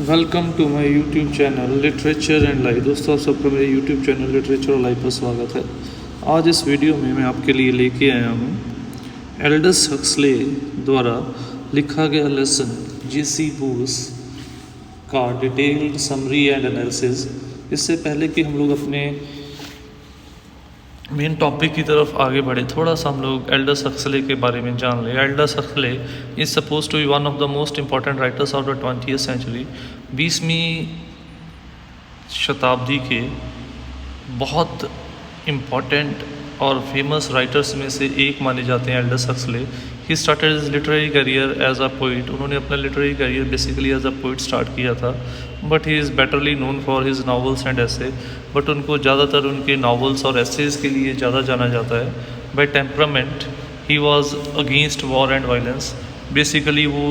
Welcome to my YouTube channel Literature and Life. दोस्तों, आप सबका मेरे यूट्यूब चैनल लिटरेचर और लाइफ पर स्वागत है। आज इस वीडियो में मैं आपके लिए लेके आया हूँ एल्डस हक्सले द्वारा लिखा गया लेसन J.C. बोस का डिटेल्ड समरी एंड एनालिसिस। इससे पहले कि हम लोग अपने मेन टॉपिक की तरफ आगे बढ़े, थोड़ा सा हम लोग एल्डस हक्सले के बारे में जान लें। Aldous Huxley is suppose to be one of the most important writers of the 20th century. 20वीं शताब्दी के बहुत इम्पॉर्टेंट और फेमस राइटर्स में से एक माने जाते हैं Aldous Huxley. He started his literary career as a poet. उन्होंने अपना literary career basically as a poet start किया था, but he is betterly known for his novels and essays. But उनको ज़्यादातर उनके नावल्स और एसेज के लिए ज़्यादा जाना जाता है। By temperament he was against war and violence. Basically वो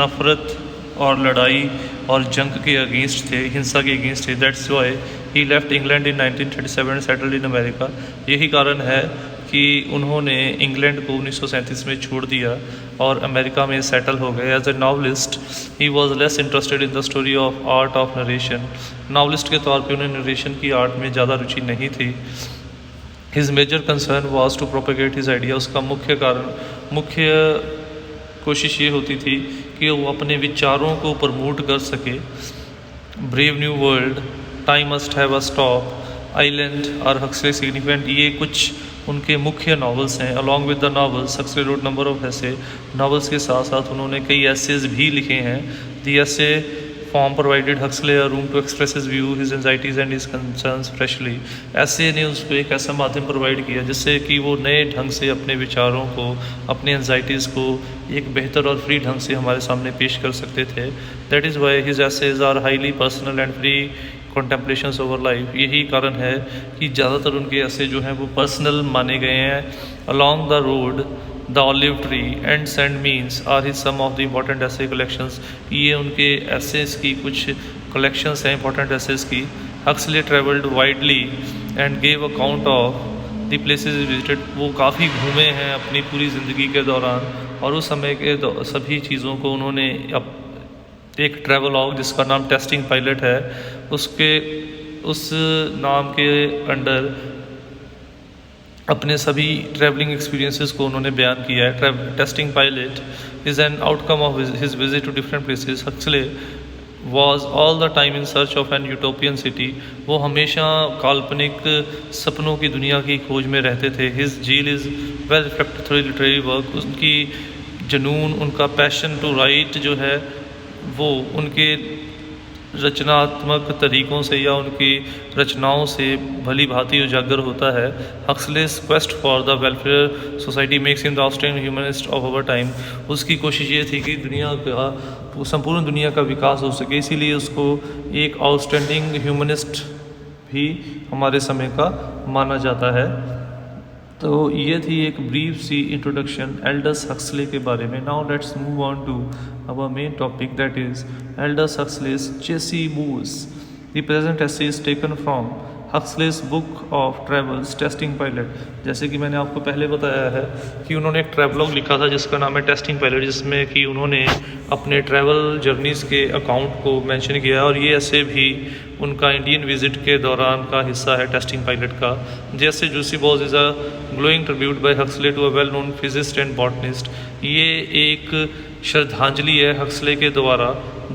नफ़रत और लड़ाई और जंग के अगेंस्ट थे, हिंसा के अगेंस्ट थे। That's why he left England in 1937 and settled in America. यही कारण है कि उन्होंने इंग्लैंड को 1937 में छोड़ दिया और अमेरिका में सेटल हो गए। As a novelist he was less interested in the story of art of narration. Novelist के तौर पे उन्हें नरेशन की आर्ट में ज़्यादा रुचि नहीं थी। His major concern was to propagate his idea. उसका मुख्य कोशिश ये होती थी कि वो अपने विचारों को प्रमोट कर सके। Brave New World, Time Must Have a Stop, Island और हक्सले सिग्निफिकेंट, ये कुछ उनके मुख्य नावल्स हैं। Along with the novels Huxley wrote number of essays. Novels के साथ साथ उन्होंने कई ऐसेज भी लिखे हैं। The essay form provided Huxley a room to express his view, his anxieties and his concerns freshly. Essay ने उसको एक ऐसा माध्यम प्रोवाइड किया जिससे कि वो नए ढंग से अपने विचारों को, अपने एंजाइटीज़ को एक बेहतर और फ्री ढंग से हमारे सामने पेश कर सकते थे। That is why his essays are highly personal and free contemplations over life. यही कारण है कि ज़्यादातर उनके ऐसे जो हैं वो पर्सनल माने गए हैं। Along the Road, the Olive Tree and सेंड Means are his some of the important essay collections. ये उनके एसेस की कुछ कलेक्शंस हैं इंपॉर्टेंट एसेस की। Huxley travelled widely and gave account of the places visited. वो काफ़ी घूमे हैं अपनी पूरी ज़िंदगी के दौरान और उस समय के सभी चीज़ों को उन्होंने एक ट्रैवलॉग जिसका नाम टेस्टिंग पायलट है, उस नाम के अंडर अपने सभी ट्रैवलिंग एक्सपीरियंसेस को उन्होंने बयान किया है। Jesting Pilate is an outcome of his visit to different places. Huxley was all the time in search of an utopian city. वो हमेशा काल्पनिक सपनों की दुनिया की खोज में रहते थे। His zeal is well reflected through literary work. उनकी जुनून, उनका पैशन टू राइट जो है वो उनके रचनात्मक तरीक़ों से या उनकी रचनाओं से भली भांति उजागर होता है। Huxley's quest for the welfare society makes him the outstanding humanist of our time. उसकी कोशिश ये थी कि दुनिया का, संपूर्ण दुनिया का विकास हो सके, इसीलिए उसको एक आउटस्टैंडिंग ह्यूमनिस्ट भी हमारे समय का माना जाता है। तो ये थी एक ब्रीफ सी इंट्रोडक्शन एल्डस हक्सले के बारे में। Now let's move on to our main topic, that is Aldous Huxley's J.C. Bose. The present essay is taken from Huxley's book of travels Jesting Pilate. जैसे कि मैंने आपको पहले बताया है कि उन्होंने एक ट्रैवलॉग लिखा था जिसका नाम है टेस्टिंग पायलट, जिसमें कि उन्होंने अपने ट्रैवल जर्नीज़ के अकाउंट को मेंशन किया और ये ऐसे भी उनका इंडियन विजिट के दौरान का हिस्सा है टेस्टिंग पायलट का। जैसे J.C. Bose is a glowing tribute by Huxley to a well known physicist and botanist. ये एक श्रद्धांजलि है हक्सले के द्वारा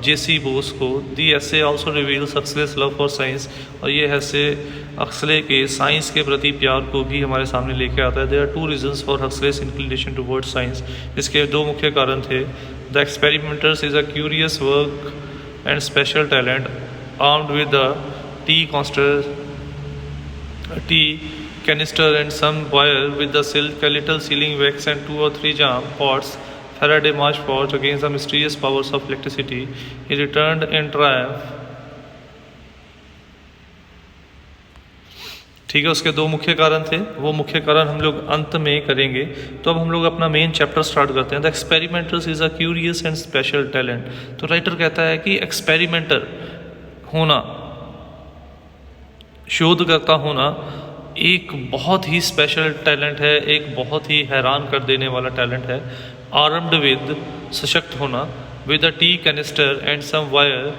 J.C. बोस को। The essay also reveals Huxley's love for science. और ये ऐसे हक्सले के साइंस के प्रति प्यार को भी हमारे सामने लेके आता है। There are two reasons for Huxley's inclination towards science. इसके दो मुख्य कारण थे। The experimenters is a curious work and special talent armed with the tea canister and some wire with the silk, a little sealing wax and 2 or 3 jam pots. Faraday marched forth against the mysterious powers of electricity. He returned in triumph. ठीक है, उसके दो मुख्य कारण थे, वो मुख्य कारण हम लोग अंत में करेंगे। तो अब हम लोग अपना मेन चैप्टर स्टार्ट करते हैं। The experimenters is a curious and special talent. तो राइटर कहता है कि एक्सपेरिमेंटर होना, शोधकर्ता होना एक बहुत ही स्पेशल टैलेंट है, एक बहुत ही हैरान कर देने वाला टैलेंट है। आर्म्ड विद, सशक्त होना, with a tea canister and some wire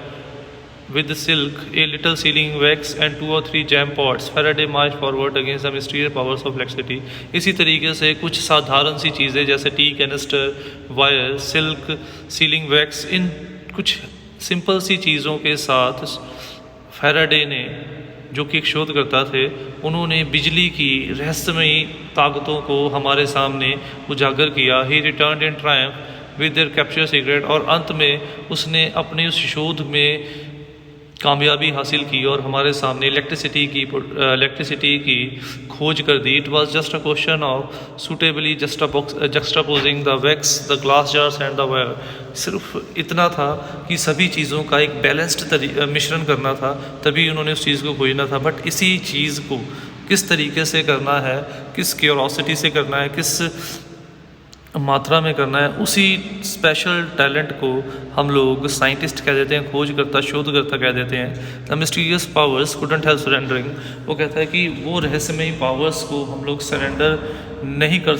with silk, a little sealing wax and 2 or 3 jam pots. Faraday marched forward against the mysterious powers of electricity. इसी तरीके से कुछ साधारण सी चीज़ें जैसे tea canister, wire, silk, sealing wax, इन कुछ सिंपल सी चीज़ों के साथ फैराडे ने, जो कि एक शोधकर्ता थे, उन्होंने बिजली की रहस्यमयी ताकतों को हमारे सामने उजागर किया. He return in triumph with their capture secret, और अंत में उसने अपने उस शोध में कामयाबी हासिल की और हमारे सामने इलेक्ट्रिसिटी की खोज कर दी. It was just a question of suitably juxtaposing the wax, the glass jars and the wire. सिर्फ इतना था कि सभी चीज़ों का एक बैलेंस्ड मिश्रण करना था, तभी उन्होंने उस चीज़ को खोजना था. बट इसी चीज़ को किस तरीके से करना है, किस क्यूरोसिटी से करना है, किस मात्रा में करना है, उसी स्पेशल टैलेंट को हम लोग साइंटिस्ट कह देते हैं, खोजकर्ता, शोधकर्ता कह देते हैं. The mysterious powers couldn't help surrendering. वो कहता है कि वो रहस्यमयी पावर्स को हम लोग सरेंडर नहीं कर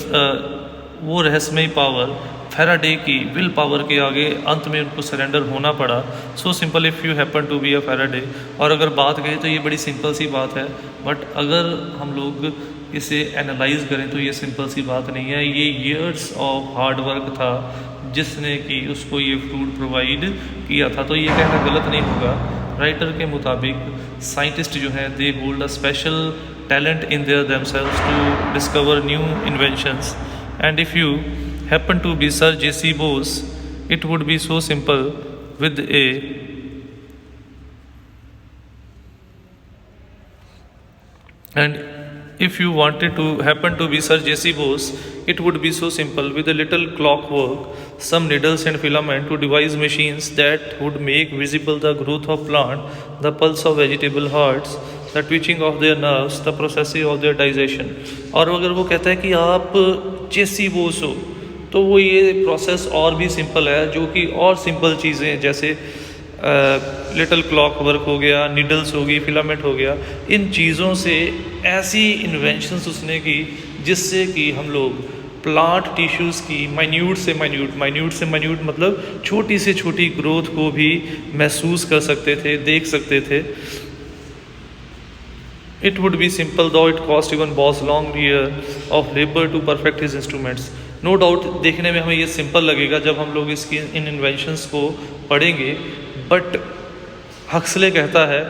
वो रहस्यमयी पावर फैराडे की विल पावर के आगे अंत में उनको सरेंडर होना पड़ा. So simple if you happen to be a Faraday. और अगर बात करें तो ये बड़ी सिंपल सी बात है, बट अगर हम लोग इसे एनालाइज करें तो ये सिंपल सी बात नहीं है. ये ईयर्स ऑफ हार्ड वर्क था जिसने कि उसको ये फ्रूट प्रोवाइड किया था. तो ये कहना गलत नहीं होगा. राइटर के मुताबिक साइंटिस्ट जो हैं, they hold a special talent in their themselves to discover new inventions. And if you happen to be sir J.C. Bose, it would be so simple with a and if you wanted to happen to be Sir J.C. Bose, it would be so simple with a little clockwork, some needles and filament to devise machines that would make visible the growth of plant, the pulse of vegetable hearts, the twitching of their nerves, the processing of their digestion. और अगर वो कहता है कि आप J.C. Bose हो, तो वो ये प्रोसेस और भी सिंपल है, जो कि और सिंपल चीज़ें जैसे लिटिल क्लॉक वर्क हो गया, नीडल्स होगी, फिलामेंट हो गया, इन चीज़ों से ऐसी इन्वेंशंस उसने की जिससे कि हम लोग प्लांट टिश्यूज़ की माइन्यूट से माइन्यूट मतलब छोटी से छोटी ग्रोथ को भी महसूस कर सकते थे, देख सकते थे. It would be simple though it cost even Bose long year of labour to perfect his instruments. No doubt देखने में हमें ये सिंपल लगेगा जब हम लोग इसकी इन इन्वेंशंस को पढ़ेंगे, बट हक्सले कहता है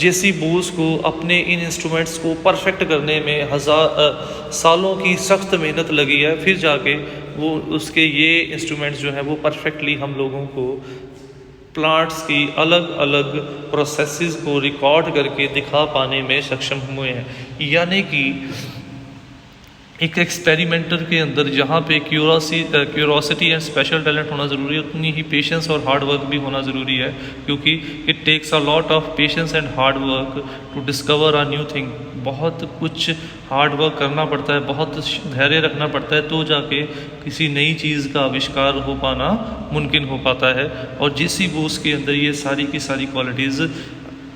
J.C. Bose को अपने इन इंस्ट्रूमेंट्स को परफेक्ट करने में सालों की सख्त मेहनत लगी है, फिर जाके वो उसके ये इंस्ट्रूमेंट्स जो हैं वो परफेक्टली हम लोगों को प्लांट्स की अलग अलग प्रोसेसेस को रिकॉर्ड करके दिखा पाने में सक्षम हुए हैं. यानी कि एक एक्सपेरिमेंटर के अंदर जहाँ पे क्यूरोसिटी एंड स्पेशल टैलेंट होना ज़रूरी है, उतनी ही पेशेंस और हार्ड वर्क भी होना ज़रूरी है, क्योंकि it takes a lot of patience and hard work to discover a new thing. बहुत कुछ हार्ड वर्क करना पड़ता है, बहुत धैर्य रखना पड़ता है, तो जाके किसी नई चीज़ का आविष्कार हो पाना मुमकिन हो पाता है. और J.C. Bose के अंदर ये सारी की सारी क्वालिटीज़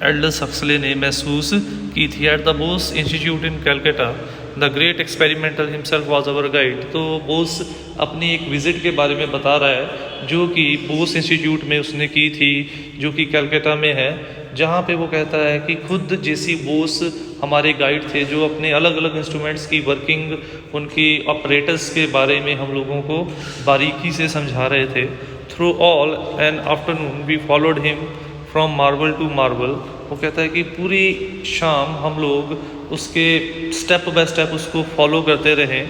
एल्डस हक्सले ने महसूस की थी. At the Bose institute in Calcutta the great experimenter himself was our guide. तो बोस अपनी एक विज़िट के बारे में बता रहा है जो कि बोस इंस्टीट्यूट में उसने की थी, जो कि कलकत्ता में है, जहाँ पे वो कहता है कि खुद J.C. Bose हमारे गाइड थे, जो अपने अलग अलग इंस्ट्रूमेंट्स की वर्किंग, उनकी ऑपरेटर्स के बारे में हम लोगों को बारीकी से समझा रहे थे. Through all an afternoon we followed him from marble to marble. वो कहता है कि पूरी शाम हम लोग उसके स्टेप बाय स्टेप उसको फॉलो करते रहे,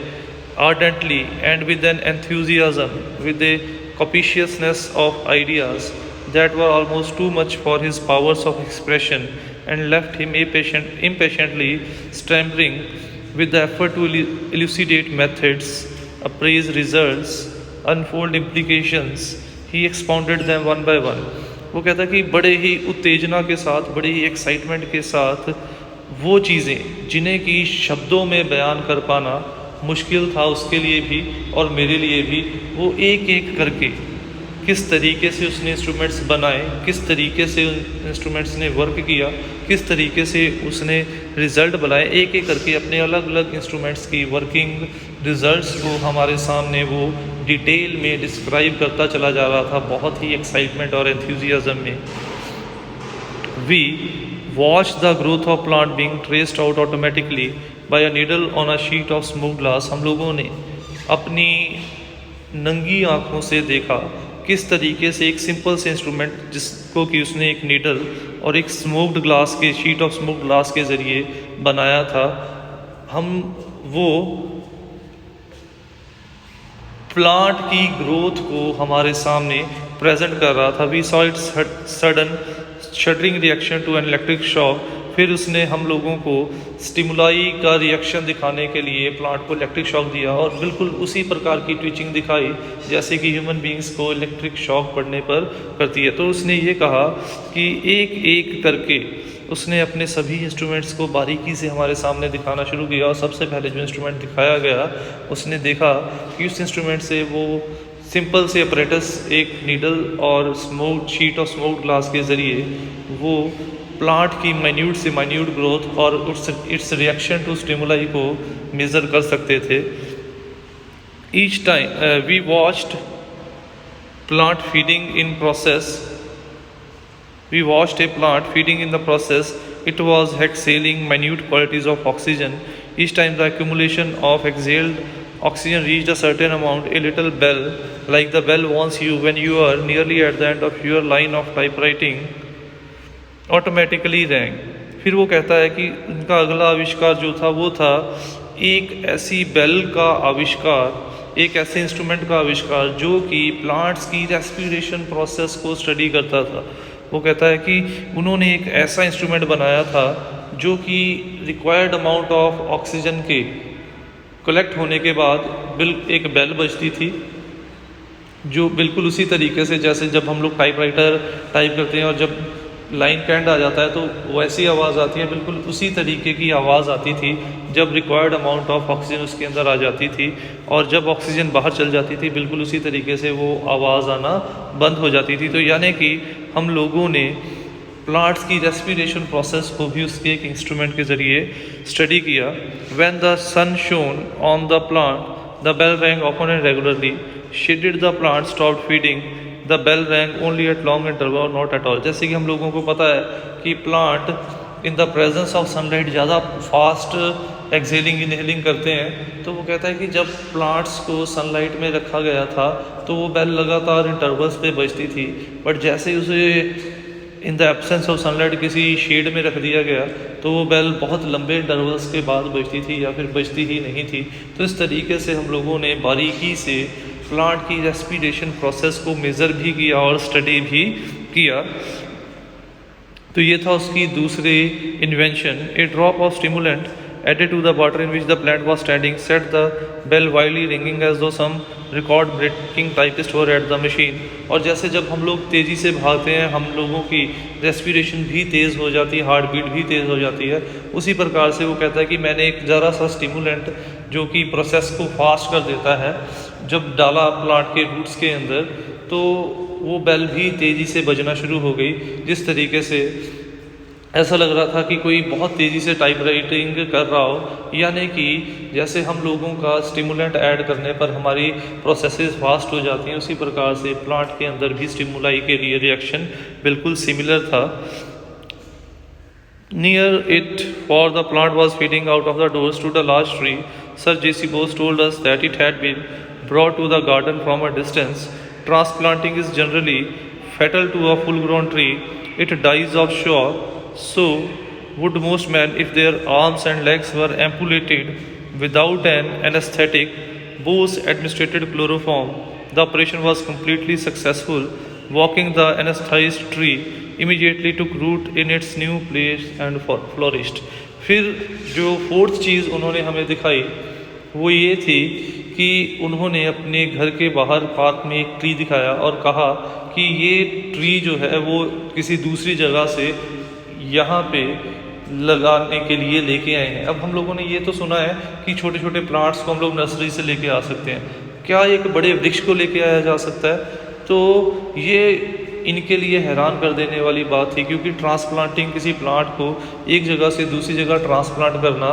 ardently and with an enthusiasm, with a copiousness of ideas that were almost too much for his powers of expression, and left him impatiently stammering with the effort to elucidate methods, appraise results, unfold implications. He expounded them one by one. वो कहता है कि बड़े ही उत्तेजना के साथ, बड़े ही excitement के साथ वो चीज़ें जिन्हें कि शब्दों में बयान कर पाना मुश्किल था उसके लिए भी और मेरे लिए भी, वो एक एक करके किस तरीके से उसने इंस्ट्रूमेंट्स बनाए, किस तरीके से उन इंस्ट्रूमेंट्स ने वर्क किया, किस तरीके से उसने रिज़ल्ट बनाए, एक एक करके अपने अलग अलग इंस्ट्रूमेंट्स की वर्किंग रिज़ल्ट्स को हमारे सामने वो डिटेल में डिस्क्राइब करता चला जा रहा था, बहुत ही एक्साइटमेंट और एंथुजियाज्म में. We watch the growth of plant being traced out automatically by a needle on a sheet of smoked glass. हम लोगों ने अपनी नंगी आँखों से देखा किस तरीके से एक सिंपल से इंस्ट्रूमेंट जिसको कि उसने एक नीडल और एक स्मोक्ड ग्लास के शीट ऑफ स्मोक्ड ग्लास के ज़रिए बनाया था, हम वो प्लांट की ग्रोथ को हमारे सामने प्रेजेंट कर रहा था। We saw its sudden shuddering reaction to an electric shock. फिर उसने हम लोगों को स्टिमुलाई का रिएक्शन दिखाने के लिए प्लांट को इलेक्ट्रिक शॉक दिया और बिल्कुल उसी प्रकार की ट्विचिंग दिखाई जैसे कि ह्यूमन बींग्स को इलेक्ट्रिक शॉक पड़ने पर करती है। तो उसने ये कहा कि एक एक करके उसने अपने सभी इंस्ट्रूमेंट्स को बारीकी से हमारे सामने दिखाना शुरू किया और सबसे पहले जो इंस्ट्रूमेंट दिखाया गया उसने देखा कि उस इंस्ट्रूमेंट से वो सिंपल से अपरेटस एक नीडल और smoke sheet of smoked glass के ज़रिए वो प्लांट की माइन्यूट से माइन्यूट ग्रोथ और इट्स रिएक्शन टू स्टिमुलाई को मेज़र कर सकते थे। Each time we watched plant feeding in process We watched a plant feeding in the process. It was exhaling minute quantities of oxygen. Each time the accumulation of exhaled oxygen reached a certain amount, a little bell, like the bell warns you when you are nearly at the end of your line of typewriting, automatically rang. फिर वो कहता है कि उनका अगला आविष्कार जो था वो था एक ऐसी बेल का आविष्कार, एक ऐसे इंस्ट्रूमेंट का आविष्कार जो कि प्लांट्स की रेस्पिरेशन प्रोसेस को स्टडी करता था। वो कहता है कि उन्होंने एक ऐसा इंस्ट्रूमेंट बनाया था जो कि रिक्वायर्ड अमाउंट ऑफ ऑक्सीजन के कलेक्ट होने के बाद एक बेल बजती थी जो बिल्कुल उसी तरीके से जैसे जब हम लोग टाइपराइटर टाइप करते हैं और जब लाइन का एंड आ जाता है तो वैसी आवाज़ आती है, बिल्कुल उसी तरीके की आवाज़ आती थी जब रिक्वायर्ड अमाउंट ऑफ ऑक्सीजन उसके अंदर आ जाती थी और जब ऑक्सीजन बाहर चल जाती थी बिल्कुल उसी तरीके से वो आवाज़ आना बंद हो जाती थी। तो यानी कि हम लोगों ने प्लांट्स की रेस्पिरेशन प्रोसेस को भी उसके एक इंस्ट्रूमेंट के ज़रिए स्टडी किया। When the sun shone on the plant the bell rang often and regularly, shaded the plant stopped feeding, the bell rang only at long interval और नॉट एट ऑल। जैसे कि हम लोगों को पता है कि plant in the presence of sunlight ज़्यादा फास्ट एक्सहेलिंग इनहेलिंग करते हैं, तो वो कहता है कि जब प्लांट्स को सनलाइट में रखा गया था तो वो बेल लगातार इंटरवल्स पे बजती थी, बट जैसे ही उसे in the absence of sunlight किसी शेड में रख दिया गया तो वो बेल बहुत लंबे इंटरवल्स के बाद बजती थी या फिर बजती ही नहीं थी। तो इस तरीके से हम लोगों ने बारीकी से प्लांट की रेस्पिरेशन प्रोसेस को मेज़र भी किया और स्टडी भी किया। तो ये था उसकी दूसरी invention. A drop of stimulant added to the water in which the plant was standing set the bell wildly ringing as though some record breaking typist were at the machine। और जैसे जब हम लोग तेज़ी से भागते हैं हम लोगों की रेस्पिरेशन भी तेज़ हो जाती है, हार्ट बीट भी तेज़ हो जाती है, उसी प्रकार से वो कहता है कि मैंने एक ज़रा सा स्टिमुलेंट जो कि प्रोसेस को फास्ट कर देता है जब डाला प्लांट के रूट्स के अंदर, तो वो बेल भी तेज़ी से बजना शुरू हो गई। जिस तरीके से ऐसा लग रहा था कि कोई बहुत तेज़ी से टाइप राइटिंग कर रहा हो, यानी कि जैसे हम लोगों का स्टिमुलेंट ऐड करने पर हमारी प्रोसेसेस फास्ट हो जाती हैं, उसी प्रकार से प्लांट के अंदर भी स्टिमुलाई के लिए रिएक्शन बिल्कुल सिमिलर था। Near it for the plant was feeding out of the door stood a large tree. Sir JC Bose told us that it had been brought to the garden from a distance. Transplanting is generally fatal to a full grown tree, it dies of shock. So would most men if their arms and legs were amputated without an anesthetic. Bose administered chloroform. The operation was completely successful. Walking the anesthetized tree immediately took root in its new place and flourished. फिर जो fourth चीज़ उन्होंने हमें दिखाई वो ये थी कि उन्होंने अपने घर के बाहर पार्क में एक ट्री दिखाया और कहा कि ये ट्री जो है वो किसी दूसरी जगह से यहाँ पे लगाने के लिए लेके आए हैं। अब हम लोगों ने ये तो सुना है कि छोटे छोटे प्लांट्स को हम लोग नर्सरी से लेके आ सकते हैं, क्या एक बड़े वृक्ष को लेके आया जा सकता है? तो ये इनके लिए हैरान कर देने वाली बात थी, क्योंकि ट्रांसप्लांटिंग किसी प्लांट को एक जगह से दूसरी जगह ट्रांसप्लांट करना,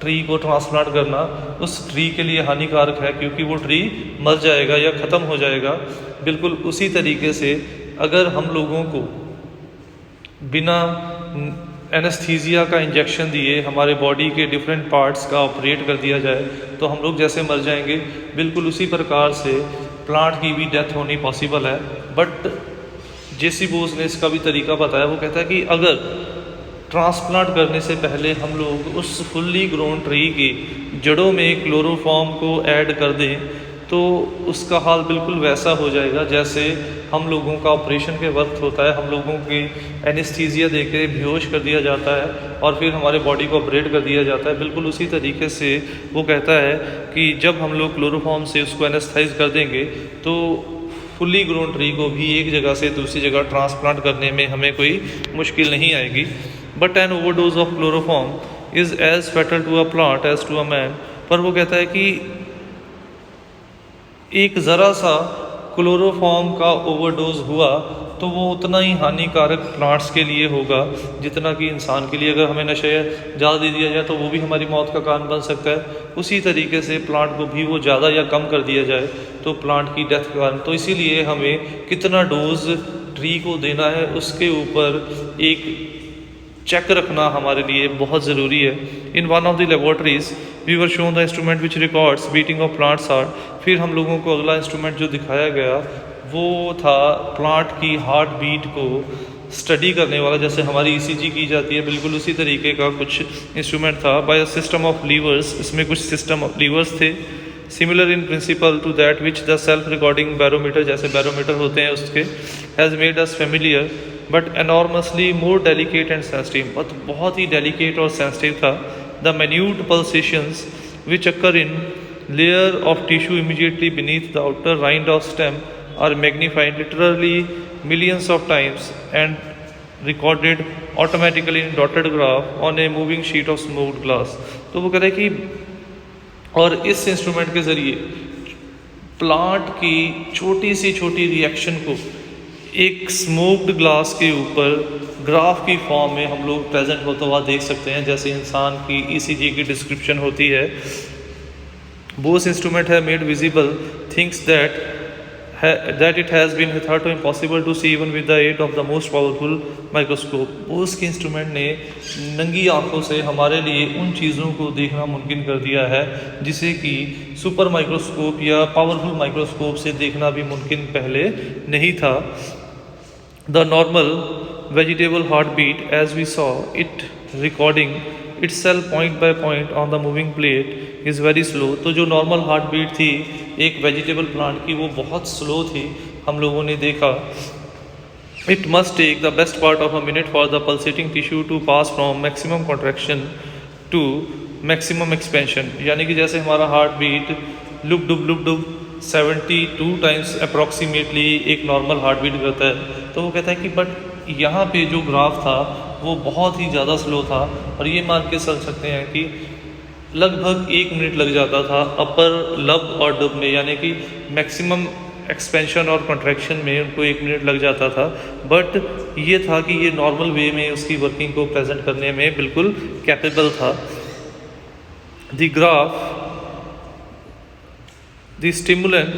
ट्री को ट्रांसप्लांट करना उस ट्री के लिए हानिकारक है, क्योंकि वो ट्री मर जाएगा या ख़त्म हो जाएगा। बिल्कुल उसी तरीके से अगर हम लोगों को बिना एनेस्थीसिया का इंजेक्शन दिए हमारे बॉडी के डिफरेंट पार्ट्स का ऑपरेट कर दिया जाए तो हम लोग जैसे मर जाएंगे, बिल्कुल उसी प्रकार से प्लांट की भी डेथ होनी पॉसिबल है। बट जेसी बोस ने इसका भी तरीका बताया। वो कहता है कि अगर ट्रांसप्लांट करने से पहले हम लोग उस फुल्ली ग्रोन ट्री की जड़ों में क्लोरोफॉर्म को ऐड कर दें तो उसका हाल बिल्कुल वैसा हो जाएगा जैसे हम लोगों का ऑपरेशन के वक्त होता है। हम लोगों के एनेस्थीसिया देके बेहोश कर दिया जाता है और फिर हमारे बॉडी को ऑपरेट कर दिया जाता है। बिल्कुल उसी तरीके से वो कहता है कि जब हम लोग क्लोरोफॉर्म से उसको एनेस्थाइज कर देंगे तो फुल्ली ग्रोन ट्री को भी एक जगह से दूसरी जगह ट्रांसप्लांट करने में हमें कोई मुश्किल नहीं आएगी। But an overdose of chloroform is as fatal to a plant as to a man. पर वो कहता है कि एक ज़रा सा क्लोरोफॉर्म का ओवरडोज हुआ तो वो उतना ही हानिकारक प्लांट्स के लिए होगा जितना कि इंसान के लिए। अगर हमें नशा ज़्यादा दे दिया जाए तो वो भी हमारी मौत का कारण बन सकता है। उसी तरीके से प्लांट को भी वो ज़्यादा या कम कर दिया जाए तो प्लांट की डेथ का कारण। तो इसीलिए हमें कितना डोज ट्री को देना है उसके ऊपर एक चेक रखना हमारे लिए बहुत ज़रूरी है। In one of the laboratories we were shown the instrument which records beating of plants heart. फिर हम लोगों को अगला इंस्ट्रूमेंट जो दिखाया गया वो था प्लांट की हार्ट बीट को स्टडी करने वाला। जैसे हमारी ईसीजी की जाती है बिल्कुल उसी तरीके का कुछ इंस्ट्रूमेंट था by a system of levers. इसमें कुछ सिस्टम ऑफ लीवर्स थे similar in principle to that which the self recording barometer, जैसे बैरोमीटर होते हैं उसके, has made us familiar but enormously more delicate and sensitive. But बहुत ही डेलिकेट और सेंसिटिव था। The minute pulsations which occur in layer of tissue immediately beneath the outer rind of stem are magnified literally millions of times and recorded automatically in dotted graph on a moving sheet of smoked glass। तो वो कह रहे हैं कि और इस instrument के ज़रिए प्लांट की छोटी सी छोटी रिएक्शन को एक स्मोक्ड ग्लास के ऊपर ग्राफ की फॉर्म में हम लोग प्रेजेंट होता हुआ देख सकते हैं। जैसे इंसान की ईसीजी की डिस्क्रिप्शन होती है। बोस इंस्ट्रूमेंट है made visible things that it has been hitherto impossible to see even with the aid of the most powerful microscope. Bose के इंस्ट्रूमेंट ने नंगी आंखों से हमारे लिए उन चीज़ों को देखना मुमकिन कर दिया है जिसे कि सुपर माइक्रोस्कोप या पावरफुल माइक्रोस्कोप से देखना भी मुमकिन पहले नहीं था। The normal vegetable heartbeat, as we saw it recording itself point by point on the moving plate, is very slow। तो जो नॉर्मल हार्ट बीट थी एक वेजिटेबल प्लांट की वो बहुत स्लो थी, हम लोगों ने देखा। It must take the best part of a minute for the pulsating tissue to pass from maximum contraction to maximum expansion। यानी कि जैसे हमारा हार्ट बीट लुक डुब 72 टाइम्स अप्रॉक्सीमेटली एक नॉर्मल हार्ट बीट करता है। तो वो कहता है कि बट यहाँ पे जो ग्राफ था वो बहुत ही ज़्यादा स्लो था और ये मान के चल सकते हैं कि लगभग 1 मिनट लग जाता था अपर लब और डब में, यानी कि मैक्सिमम एक्सपेंशन और कॉन्ट्रैक्शन में उनको 1 मिनट लग जाता था। बट ये था कि ये नॉर्मल वे में उसकी वर्किंग को प्रेजेंट करने में बिल्कुल कैपेबल था। The graph The stimulant,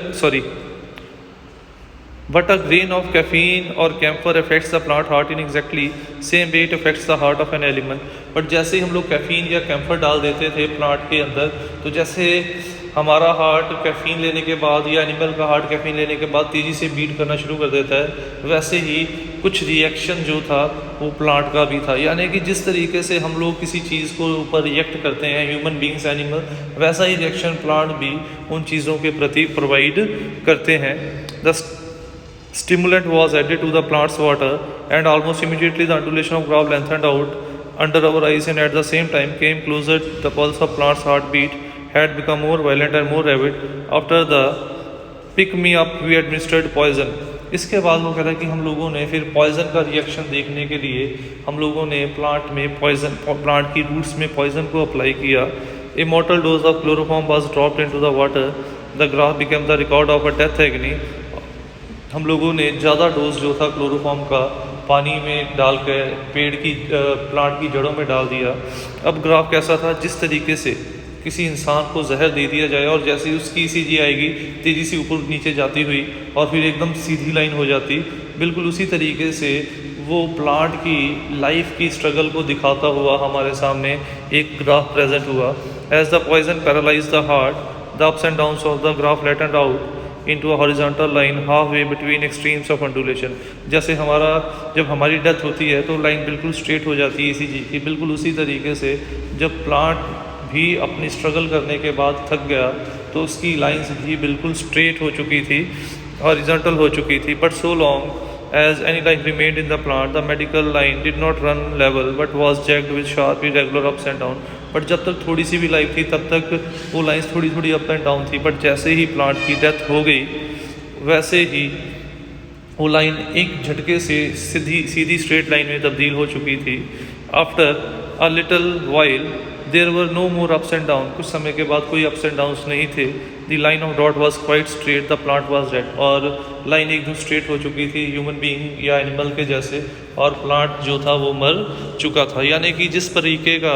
but a grain of caffeine or camphor affects the plant heart in exactly same way it affects the heart of an animal। But जैसे ही हम लोग कैफीन या camphor डाल देते थे प्लांट के अंदर तो जैसे हमारा हार्ट कैफीन लेने के बाद या एनिमल का हार्ट कैफीन लेने के बाद तेज़ी से बीट करना शुरू कर देता है, वैसे ही कुछ रिएक्शन जो था वो प्लांट का भी था। यानी कि जिस तरीके से हम लोग किसी चीज़ को ऊपर रिएक्ट करते हैं ह्यूमन बींग्स एनिमल, वैसा ही रिएक्शन प्लांट भी उन चीज़ों के प्रति प्रोवाइड करते हैं। The stimulant was added to the plant's water and almost immediately the undulation of graph lengthened out under our eyes and at the same time came closer the pulse of plant's heartbeat had become more violent and more rapid after the pick me up we administered poison। इसके बाद वो कहता है कि हम लोगों ने फिर पॉइजन का रिएक्शन देखने के लिए हम लोगों ने प्लांट में पॉइजन, प्लांट की रूट्स में पॉइजन को अप्लाई किया। A mortal dose of chloroform was dropped into the water the graph became the record of a death agony. हम लोगों ने ज़्यादा डोज जो था क्लोरोफॉर्म का पानी में डाल कर पेड़ की प्लांट की जड़ों में डाल दिया। अब ग्राफ कैसा था, जिस तरीके से किसी इंसान को जहर दे दिया जाए और जैसे ही उसकी ईसीजी आएगी तेज़ी से ऊपर नीचे जाती हुई और फिर एकदम सीधी लाइन हो जाती, बिल्कुल उसी तरीके से वो प्लांट की लाइफ की स्ट्रगल को दिखाता हुआ हमारे सामने एक ग्राफ प्रेजेंट हुआ। As the poison paralyse the heart, the ups and downs of the graph flattened out into a horizontal line halfway between extremes of undulation. जैसे जब हमारी डेथ होती है तो लाइन बिल्कुल स्ट्रेट हो जाती है इसी चीज़ की। बिल्कुल उसी तरीके से जब प्लांट भी अपनी स्ट्रगल करने के बाद थक गया तो उसकी लाइंस भी बिल्कुल स्ट्रेट हो चुकी थी, हॉरिजॉन्टल हो चुकी थी। But so long as any line remained in the plant, the medical line did not run level but was jagged with sharp irregular ups and down। But जब तक थोड़ी सी भी लाइफ थी तब तक वो लाइंस थोड़ी थोड़ी अप एंड डाउन थी। बट जैसे ही प्लांट की डेथ हो गई वैसे ही वो लाइन एक झटके से सीधी स्ट्रेट लाइन में तब्दील हो चुकी थी। After a little while there were no more ups and down. कुछ समय के बाद कोई अप्स एंड डाउन्स नहीं थे। The line of dot was quite straight, the plant was dead. और लाइन एकदम स्ट्रेट हो चुकी थी ह्यूमन बीइंग या एनिमल के जैसे, और प्लांट जो था वो मर चुका था। यानी कि जिस तरीके का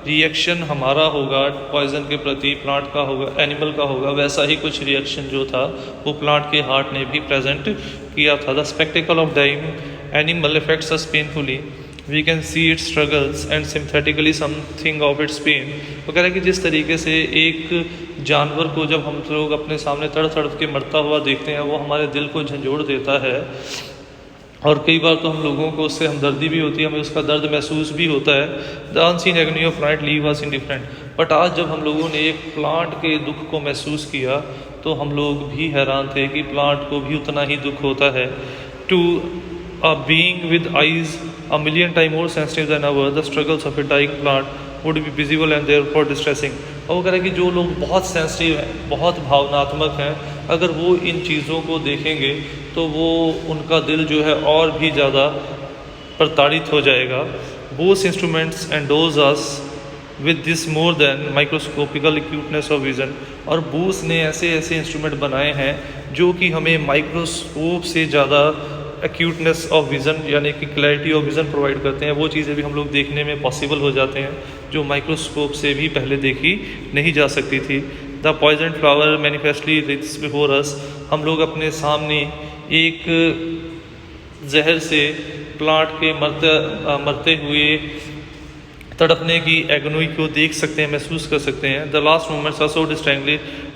रिएक्शन हमारा होगा पॉइजन के प्रति, प्लांट का होगा, एनिमल का होगा, वैसा ही कुछ रिएक्शन जो था वो प्लांट के हार्ट ने भी प्रेजेंट किया था। The spectacle of dying animal affects us painfully, we can see its struggles and synthetically something of its pain. वो कह रहे हैं कि जिस तरीके से एक जानवर को जब हम लोग अपने सामने तड़प तड़प के मरता हुआ देखते हैं वो हमारे दिल को झंझोड़ देता है, और कई बार तो हम लोगों को उससे हमदर्दी भी होती है, हमें उसका दर्द महसूस भी होता है। The unseen agony of plant leave us indifferent. But आज जब हम लोगों ने एक प्लांट के दुख को महसूस किया तो हम लोग भी हैरान थे कि प्लांट को भी उतना ही दुख होता है। To a being with eyes a million times more sensitive than ours, the struggles of a dying plant would be visible and therefore distressing। और वो कह रहे हैं कि जो लोग बहुत सेंसिटिव हैं, बहुत भावनात्मक हैं, अगर वो इन चीज़ों को देखेंगे तो वो उनका दिल जो है और भी ज़्यादा प्रताड़ित हो जाएगा। Both instruments endorse us with this more than microscopical acuteness of vision. और बूस ने ऐसे ऐसे इंस्ट्रूमेंट बनाए हैं जो कि हमें माइक्रोस्कोप से ज़्यादा एक्यूटनेस ऑफ विज़न यानी कि क्लैरिटी ऑफ विज़न प्रोवाइड करते हैं। वो चीज़ें भी हम लोग देखने में पॉसिबल हो जाते हैं जो माइक्रोस्कोप से भी पहले देखी नहीं जा सकती थी। The poison flower manifestly writhes before us. हम लोग अपने सामने एक जहर से प्लांट के मरते हुए तड़पने की एगोनी को देख सकते हैं, महसूस कर सकते हैं। The last moments are so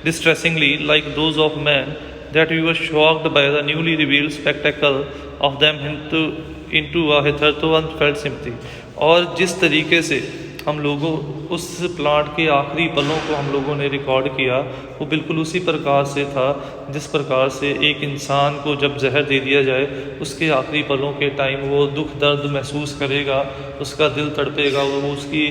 distressingly like those of man that we were shocked by the newly revealed spectacle of them into a hitherto unfelt sympathy। और जिस तरीके से हम लोगों उस प्लांट के आखिरी पलों को हम लोगों ने रिकॉर्ड किया वो बिल्कुल उसी प्रकार से था जिस प्रकार से एक इंसान को जब जहर दे दिया जाए उसके आखिरी पलों के टाइम वो दुख दर्द महसूस करेगा, उसका दिल तड़पेगा, वो उसकी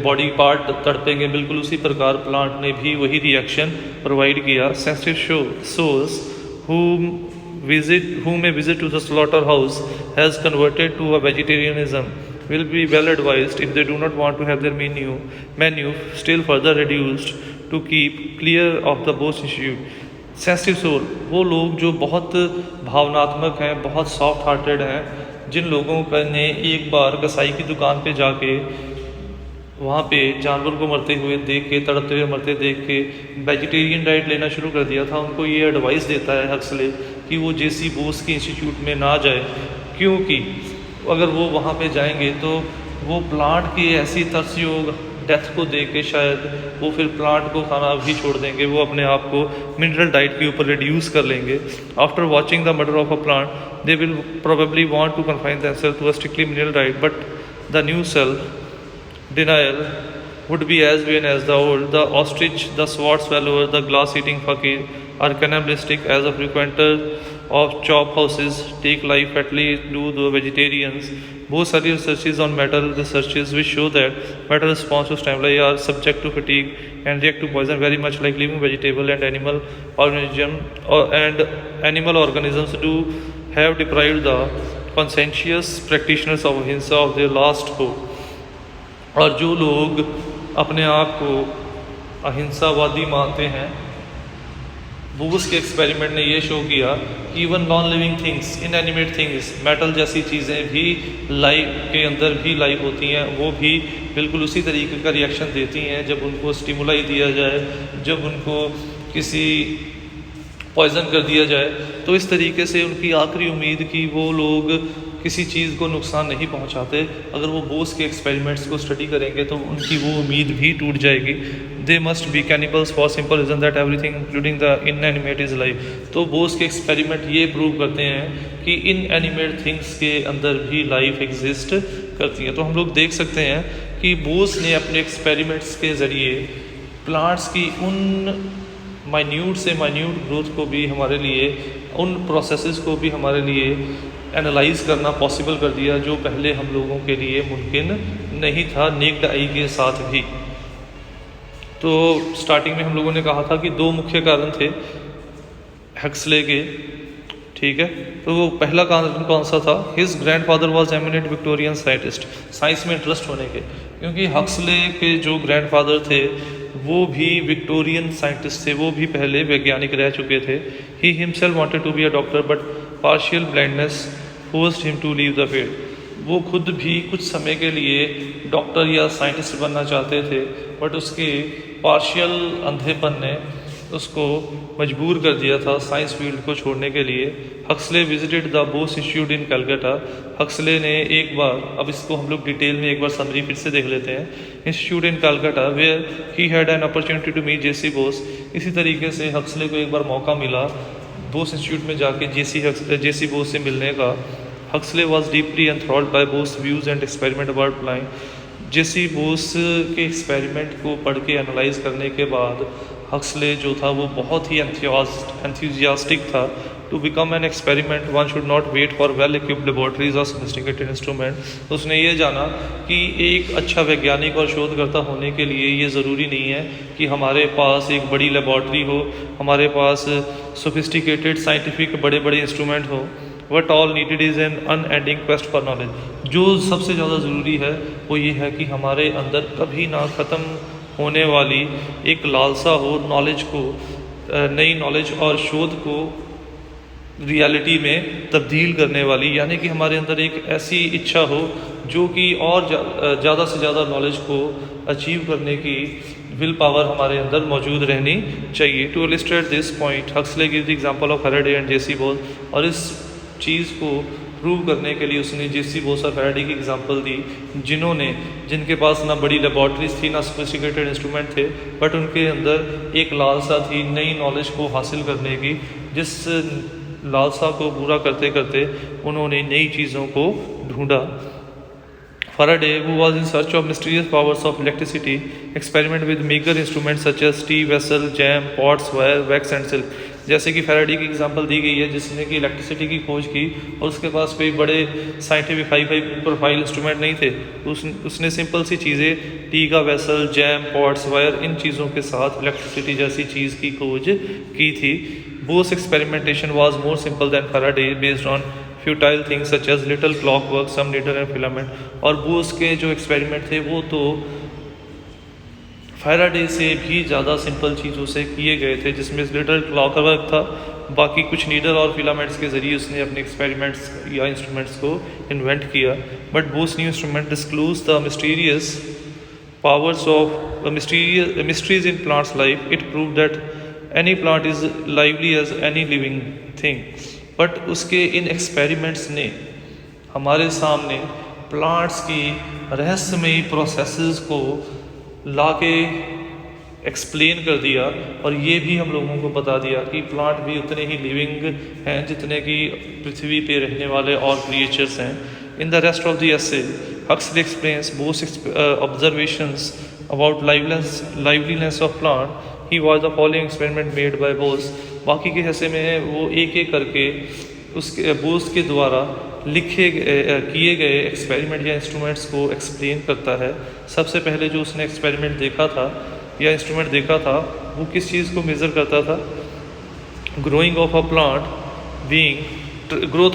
बॉडी पार्ट तड़पेंगे। बिल्कुल उसी प्रकार प्लांट ने भी वही रिएक्शन प्रोवाइड किया। Sensitive souls who may visit to the slaughterhouse has converted to a vegetarianism will be well advised if they do not want to have their menu still further reduced to keep clear of the Bose Institute। Sensitive soul वो लोग जो बहुत भावनात्मक हैं, बहुत soft hearted हैं, जिन लोगों ने एक बार कसाई की दुकान पे जाके वहाँ पे जानवर को मरते हुए देख के, तड़पते हुए मरते देख के वेजिटेरियन डाइट लेना शुरू कर दिया था, उनको ये एडवाइस देता है हक्सले कि वो जेसी बोस के इंस्टीट्यूट में ना जाए, क्योंकि अगर वो वहाँ पे जाएंगे तो वो प्लांट की ऐसी तरसयोग डेथ को देख के शायद वो फिर प्लांट को खाना भी छोड़ देंगे, वो अपने आप को मिनरल डाइट के ऊपर रिड्यूस कर लेंगे। After watching the murder of a plant they will probably want to confine themself to a strictly mineral diet, but the new self denial would be as vain as the old. The ostrich, the sword swallower, the glass-eating fakir are cannibalistic as a frequenter of chop houses take life fatally do the vegetarians. Both study researches on metal researches which show that metal response to stimuli are subject to fatigue and react to poison very much like living vegetable and animal organisms do have deprived the conscientious practitioners of ahimsa of their last hope। और जो लोग अपने आप को अहिंसावादी मानते हैं, बोस के experiment ने ये शो किया कि even non living things, inanimate things, metal जैसी चीज़ें भी लाइफ के अंदर भी लाइफ होती हैं, वो भी बिल्कुल उसी तरीके का रिएक्शन देती हैं जब उनको स्टिमुलाई दिया जाए, जब उनको किसी पॉइजन कर दिया जाए। तो इस तरीके से उनकी आखिरी उम्मीद की वो लोग किसी चीज़ को नुकसान नहीं पहुंचाते। अगर वो बोस के एक्सपेरिमेंट्स को स्टडी करेंगे तो उनकी वो उम्मीद भी टूट जाएगी। They must be cannibals for simple reason that everything including the inanimate is life. तो बोस के एक्सपेरिमेंट ये प्रूव करते हैं कि इनएनिमेट थिंग्स के अंदर भी लाइफ एग्जिस्ट करती है। तो हम लोग देख सकते हैं कि बोस ने अपने एक्सपेरिमेंट्स के ज़रिए प्लांट्स की उन माइन्यूट से माइन्यूट ग्रोथ को भी हमारे लिए, उन प्रोसेसेस को भी हमारे लिए एनालाइज करना पॉसिबल कर दिया जो पहले हम लोगों के लिए मुमकिन नहीं था नेक्ड आई के साथ भी। तो स्टार्टिंग में हम लोगों ने कहा था कि दो मुख्य कारण थे हक्सले के, ठीक है। तो वो पहला कारण कौन सा था? His grandfather was eminent Victorian scientist, science में इंटरेस्ट होने के, क्योंकि हक्सले के जो ग्रैंडफादर थे वो भी विक्टोरियन साइंटिस्ट थे, वो भी पहले वैज्ञानिक रह चुके थे। He himself wanted to be a doctor but partial blindness forced him to leave the field. वो खुद भी कुछ समय के लिए डॉक्टर या साइंटिस्ट बनना चाहते थे, बट उसके पार्शियल अंधेपन ने उसको मजबूर कर दिया था साइंस फील्ड को छोड़ने के लिए। Huxley visited the Bose institute in Calcutta. Huxley ने एक बार, अब इसको हम लोग डिटेल में एक बार समरी फिर से देख लेते हैं। Institute in Calcutta where he had an opportunity to meet J C Bose. इसी तरीके से हक्सले को एक बार मौका मिला बोस इंस्टीट्यूट में जाके जेसी बोस से मिलने का। Huxley was deeply enthralled by Bose views and experiment about plying. J C Bose के एक्सपेरिमेंट को पढ़ के एनालाइज करने के बाद हक्सले जो था वो बहुत ही एंथुजियास्टिक था। To become an experiment one should not wait for well equipped laboratories और सोफिस्टिकेटेड इंस्ट्रूमेंट। उसने ये जाना कि एक अच्छा वैज्ञानिक और शोधकर्ता होने के लिए ये ज़रूरी नहीं है कि हमारे पास एक बड़ी लेबॉर्ट्री हो, हमारे पास सोफिस्टिकेटेड साइंटिफिक बड़े बड़े इंस्ट्रूमेंट हो। What all needed is an unending quest for knowledge. जो सबसे ज़्यादा ज़रूरी है वो ये है कि हमारे अंदर कभी ना ख़त्म होने वाली एक लालसा हो नॉलेज को, नई नॉलेज और शोध को रियलिटी में तब्दील करने वाली, यानी कि हमारे अंदर एक ऐसी इच्छा हो जो कि और ज़्यादा से ज़्यादा नॉलेज को अचीव करने की विल पावर हमारे अंदर मौजूद रहनी चाहिए। To illustrate this point Huxley give the example of Faraday and J C Bose. और इस चीज़ को प्रूव करने के लिए उसने जेसी बोस और फैराडे की एग्जांपल दी, जिनके पास ना बड़ी लेबॉर्ट्रीज थी ना सोफिस्टिकेटेड इंस्ट्रूमेंट थे, बट उनके अंदर एक लालसा थी नई नॉलेज को हासिल करने की। जिस लालसा को पूरा करते करते उन्होंने नई चीज़ों को ढूंढा। Faraday, who was in search of mysterious powers of electricity, experimented with meager instruments such as tea vessel, jam, pots, wire, wax and silk। जैसे कि फैराडे की एग्जांपल दी गई है जिसने कि इलेक्ट्रिसिटी की खोज की और उसके पास कोई बड़े साइंटिफिक हाई प्रोफाइल इंस्ट्रूमेंट नहीं थे। उसने सिंपल सी चीज़ें टी का वेसल, जैम, पॉट्स, वायर, इन चीज़ों के साथ इलेक्ट्रिसिटी जैसी चीज़ की खोज की थी। Bose experimentation was more simple than Faraday based on futile things such as little clock work, some needle and filament. और बोस के जो एक्सपेरिमेंट थे वो तो फैराडे से भी ज़्यादा सिंपल चीज़ों से किए गए थे, जिसमें लिटिल क्लॉक वर्क था, बाकी कुछ नीडल और फिलामेंट्स के ज़रिए उसने अपने एक्सपेरिमेंट्स या इंस्ट्रूमेंट्स को इन्वेंट किया। But Bose new instrument disclose the mysterious powers of mysteries in plants life. It proved that any plant is lively as any living thing. But उसके इन एक्सपेरिमेंट्स ने हमारे सामने प्लांट्स की रहस्यमयी प्रोसेसेस को लाके एक्सप्लेन कर दिया और ये भी हम लोगों को बता दिया कि प्लांट भी उतने ही लिविंग हैं जितने कि पृथ्वी पे रहने वाले और क्रिएचर्स हैं। In the rest of the essay Huxley explains Bose's observations about liveliness of plant. He was the following experiment made by Bose. बाकी के हिस्से में वो एक एक करके उसके बोस के द्वारा किए गए एक्सपेरिमेंट या इंस्ट्रूमेंट्स को एक्सप्लेन करता है। सबसे पहले जो उसने एक्सपेरिमेंट देखा था या इंस्ट्रूमेंट देखा था वो किस चीज़ को मेज़र करता था? Growth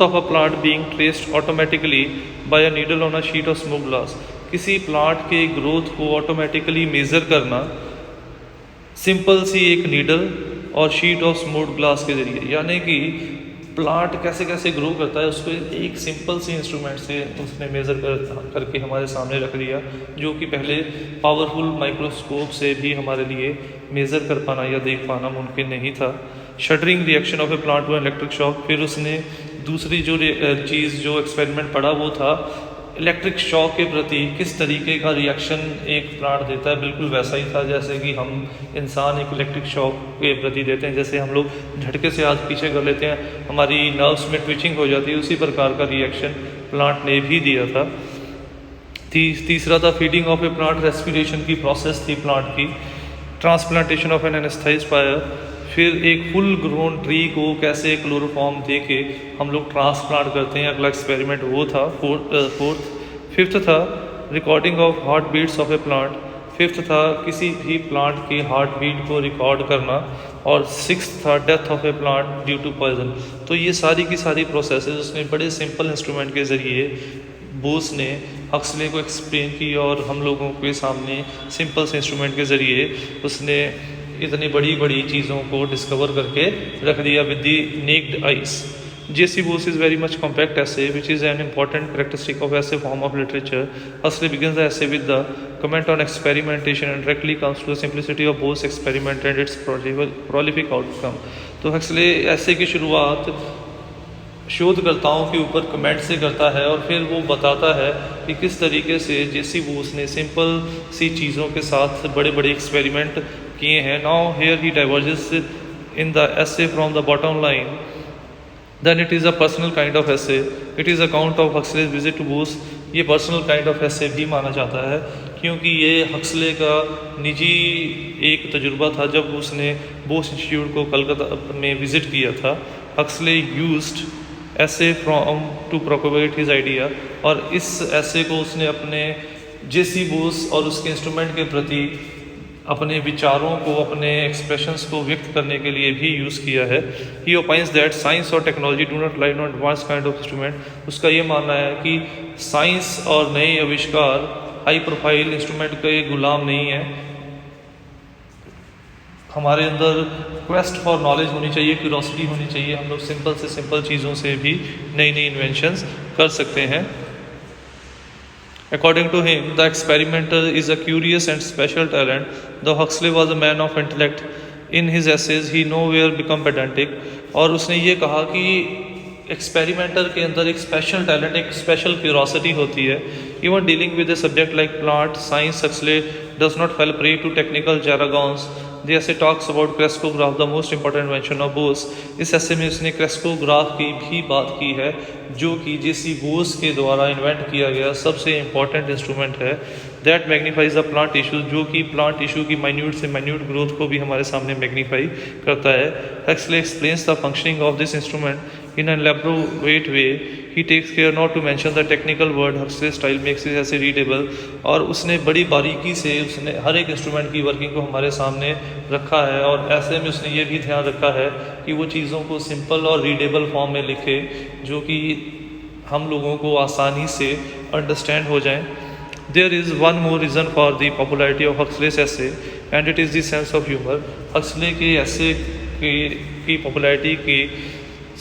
of a plant being traced automatically bye a needle on a sheet of smoke glass. किसी प्लांट के ग्रोथ को ऑटोमेटिकली मेज़र करना सिंपल सी एक नीडल और शीट ऑफ स्मोक ग्लास के ज़रिए, यानी कि प्लांट कैसे कैसे ग्रो करता है उसको एक सिंपल सी इंस्ट्रूमेंट से उसने मेज़र करके हमारे सामने रख दिया, जो कि पहले पावरफुल माइक्रोस्कोप से भी हमारे लिए मेज़र कर पाना या देख पाना मुमकिन नहीं था। Shuddering reaction of a plant to electric shock. फिर उसने दूसरी जो चीज़ जो एक्सपेरिमेंट पढ़ा वो था इलेक्ट्रिक शॉक के प्रति किस तरीके का रिएक्शन एक प्लांट देता है, बिल्कुल वैसा ही था जैसे कि हम इंसान एक इलेक्ट्रिक शॉक के प्रति देते हैं। जैसे हम लोग झटके से हाथ पीछे कर लेते हैं, हमारी नर्व्स में ट्विचिंग हो जाती है, उसी प्रकार का रिएक्शन प्लांट ने भी दिया था। तीसरा था feeding of a plant, respiration की प्रोसेस थी प्लांट की। Transplantation of an anaesthetized fir, फिर एक फुल ग्रोन ट्री को कैसे क्लोरोफॉर्म दे के हम लोग ट्रांसप्लांट करते हैं, अगला एक्सपेरिमेंट वो था फोर्थ। फिफ्थ था recording of heart beats of a plant, fifth था किसी भी प्लांट की हार्ट बीट को रिकॉर्ड करना। और सिक्स्थ था death of a plant due to poison. तो ये सारी की सारी प्रोसेसेस उसने बड़े सिंपल इंस्ट्रूमेंट के ज़रिए बोस ने हक्सले को एक्सप्लेन की और हम लोगों के सामने सिंपल से इंस्ट्रूमेंट के ज़रिए उसने इतनी बड़ी बड़ी चीज़ों को डिस्कवर करके रख दिया with the necked eyes. J.C. Bose is very much compact essay, which is an important characteristic of essay form of literature. Huxley begins the essay with the comment on experimentation and directly comes to the simplicity of Bose's experiment and its prolific outcome. तो Huxley ऐसे की शुरुआत शोधकर्ताओं के ऊपर comment से करता है और फिर वो बताता है कि किस तरीके से J.C. Bose ने सिंपल सी चीज़ों के साथ बड़े बड़े एक्सपेरिमेंट किए हैं। Now here he diverges in the essay from the bottom line, then it is a personal kind of essay. It is account of Huxley's visit to Bose. ये personal kind of essay भी माना जाता है क्योंकि ये Huxley का निजी एक तजुर्बा था जब उसने बोस इंस्टीट्यूट को कलकत्ता में विज़िट किया था। Huxley used essay from to propagate his idea, और इस essay को उसने अपने J.C. Bose और उसके इंस्ट्रूमेंट के प्रति अपने विचारों को, अपने एक्सप्रेशंस को व्यक्त करने के लिए भी यूज़ किया है। ही ओपाइंस दैट साइंस और technology do not like not advance kind of instrument. उसका ये मानना है कि साइंस और नए आविष्कार हाई प्रोफाइल इंस्ट्रूमेंट के गुलाम नहीं है। हमारे अंदर क्वेस्ट फॉर नॉलेज होनी चाहिए, क्यूरोसिटी होनी चाहिए, हम लोग सिंपल से सिंपल चीज़ों से भी नई नई इन्वेंशंस कर सकते हैं। According to him, the experimenter is a curious and special talent. Though Huxley was a man of intellect, in his essays he nowhere become pedantic. और उसने ये कहा कि एक्सपेरिमेंटर के अंदर एक स्पेशल टैलेंट, एक स्पेशल क्यूरोसिटी होती है। Even dealing with a subject like plant science, Huxley does not fall prey to technical jargons. The essay talks about crystallograph, the most important invention of Bose. इस essay में उसने crescograph की भी बात की है जो कि J.C. Bose के द्वारा इन्वेंट किया गया सबसे इम्पॉर्टेंट इंस्ट्रूमेंट है। That magnifies the plant tissue, जो कि प्लांट टिश्यू की माइन्यूट से माइन्यूट ग्रोथ को भी हमारे सामने मैग्नीफाई करता है। Huxley explains the functioning of this instrument in an elaborate way. He takes care not to mention the technical word. Huxley's style makes it ऐसे readable, और उसने बड़ी बारीकी से उसने हर एक इंस्ट्रूमेंट की वर्किंग को हमारे सामने रखा है और ऐसे में उसने ये भी ध्यान रखा है कि वो चीज़ों को सिंपल और रीडेबल फॉर्म में लिखे जो कि हम लोगों को आसानी से अंडरस्टैंड हो जाएं। There is one more reason for the popularity of Huxley's essay and it is the sense of humor. Huxley के essay की पॉपुलैरिटी की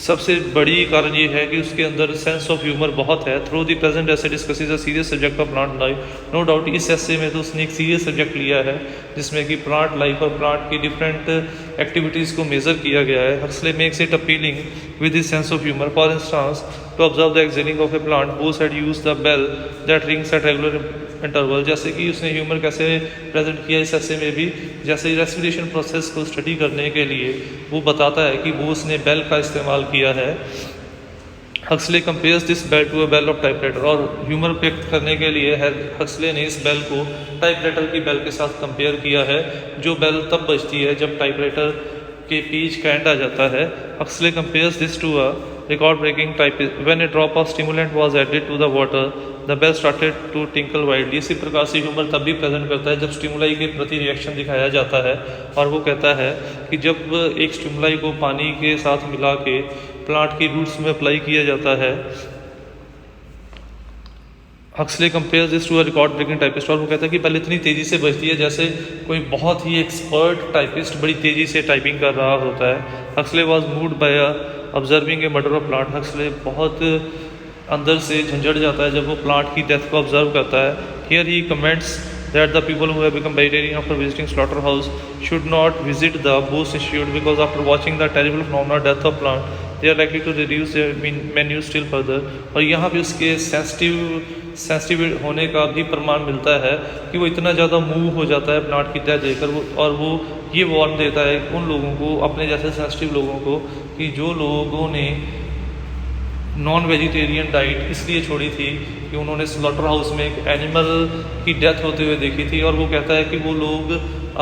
सबसे बड़ी कारण ये है कि उसके अंदर सेंस ऑफ ह्यूमर बहुत है। Through the present essay discusses a serious subject of plant life. No doubt इस ऐसे में तो उसने एक सीरियस सब्जेक्ट लिया है जिसमें कि प्लांट लाइफ और प्लांट की डिफरेंट एक्टिविटीज़ को मेजर किया गया है। Huxley makes it appealing with his sense of humour. For instance, to observe the exhaling of a plant, Bose had used the bell that rings at regular interval. जैसे कि उसने humour कैसे present किया इस ऐसे में भी, जैसे रेस्पिरेशन प्रोसेस को स्टडी करने के लिए वो बताता है कि बोस ने बेल का इस्तेमाल किया है। Huxley compares this bell to a bell of typewriter, और ह्यूमर व्यक्त करने के लिए हक्सले ने इस बेल को टाइपराइटर की बेल के साथ कंपेयर किया है, जो बेल तब बजती है जब टाइपराइटर के पेज का एंड आ जाता है। Huxley compares this to a record breaking type when a drop of stimulant was added to the water the bell started to tinkle wildly। इसी प्रकार से ह्यूमर तब भी प्रेजेंट करता है जब स्टिमुलाई के प्रति रिएक्शन दिखाया जाता है, और वो कहता है कि जब एक स्टिमुलाई को पानी के साथ मिला के प्लांट की रूट्स में अप्लाई किया जाता है। Huxley compares this to a record breaking typist, और वो कहता है कि पहले इतनी तेज़ी से बजती है जैसे कोई बहुत ही एक्सपर्ट टाइपिस्ट बड़ी तेज़ी से टाइपिंग कर रहा होता है। Huxley was moved by observing A murder of plant. Huxley बहुत अंदर से झंझट जाता है जब वो प्लांट की डेथ को ऑब्जर्व करता है। Here he comments that the people who have become vegetarian after visiting slaughterhouse should not visit the Bose Institute because after watching the terrible phenomena death of plant, they are likely to reduce their menu still further। और यहाँ भी उसके sensitive होने का भी प्रमाण मिलता है कि वो इतना ज़्यादा मूव हो जाता है प्लांट की डेथ देखकर वो ये वार्न देता है उन लोगों को, अपने जैसे सेंसिटिव लोगों को, कि जो लोगों ने नॉन वेजिटेरियन डाइट इसलिए छोड़ी थी कि उन्होंने स्लॉटर हाउस में एक एनिमल की डेथ होते हुए देखी थी। और वो कहता है कि वो लोग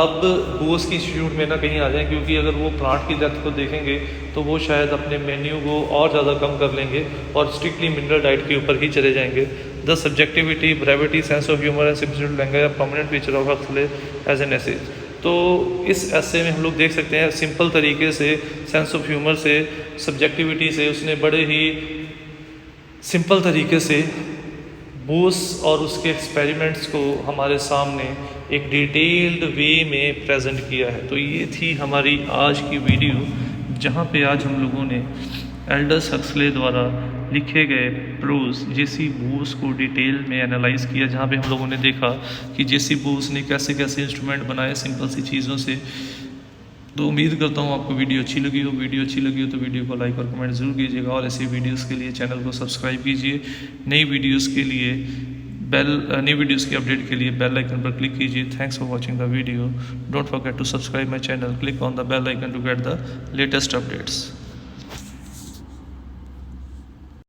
अब बोस की इंस्टीट्यूट में ना कहीं आ जाएं, क्योंकि अगर वो प्लांट की डेथ को देखेंगे तो वो शायद अपने मेन्यू को और ज़्यादा कम कर लेंगे और स्ट्रिक्टली मिनरल डाइट के ऊपर ही चले जाएंगे। The subjectivity, brevity, sense of humour and simplicity language are prominent feature of Huxley as an essay. तो इस ऐसे में हम लोग देख सकते हैं सिंपल तरीके से, सेंस ऑफ ह्यूमर से, सब्जेक्टिविटी से उसने बड़े ही सिंपल तरीके से बोस और उसके एक्सपेरिमेंट्स को हमारे सामने एक डिटेल्ड वे में प्रेजेंट किया है। तो ये थी हमारी आज की वीडियो, जहाँ पे आज हम लोगों ने एल्डस हक्सले द्वारा लिखे गए प्रोज जेसी बोस को डिटेल में एनालाइज किया, जहाँ पे हम लोगों ने देखा कि जेसी बोस ने कैसे कैसे इंस्ट्रूमेंट बनाए सिंपल सी चीज़ों से। तो उम्मीद करता हूँ आपको वीडियो अच्छी लगी हो। वीडियो अच्छी लगी हो तो वीडियो को लाइक और कमेंट ज़रूर कीजिएगा, और ऐसी वीडियोस के लिए चैनल को सब्सक्राइब कीजिए। नई वीडियोस की अपडेट के लिए बेल आइकन पर क्लिक कीजिए। Thanks for watching the video. Don't forget to subscribe my channel, click on the bell icon to get the latest updates.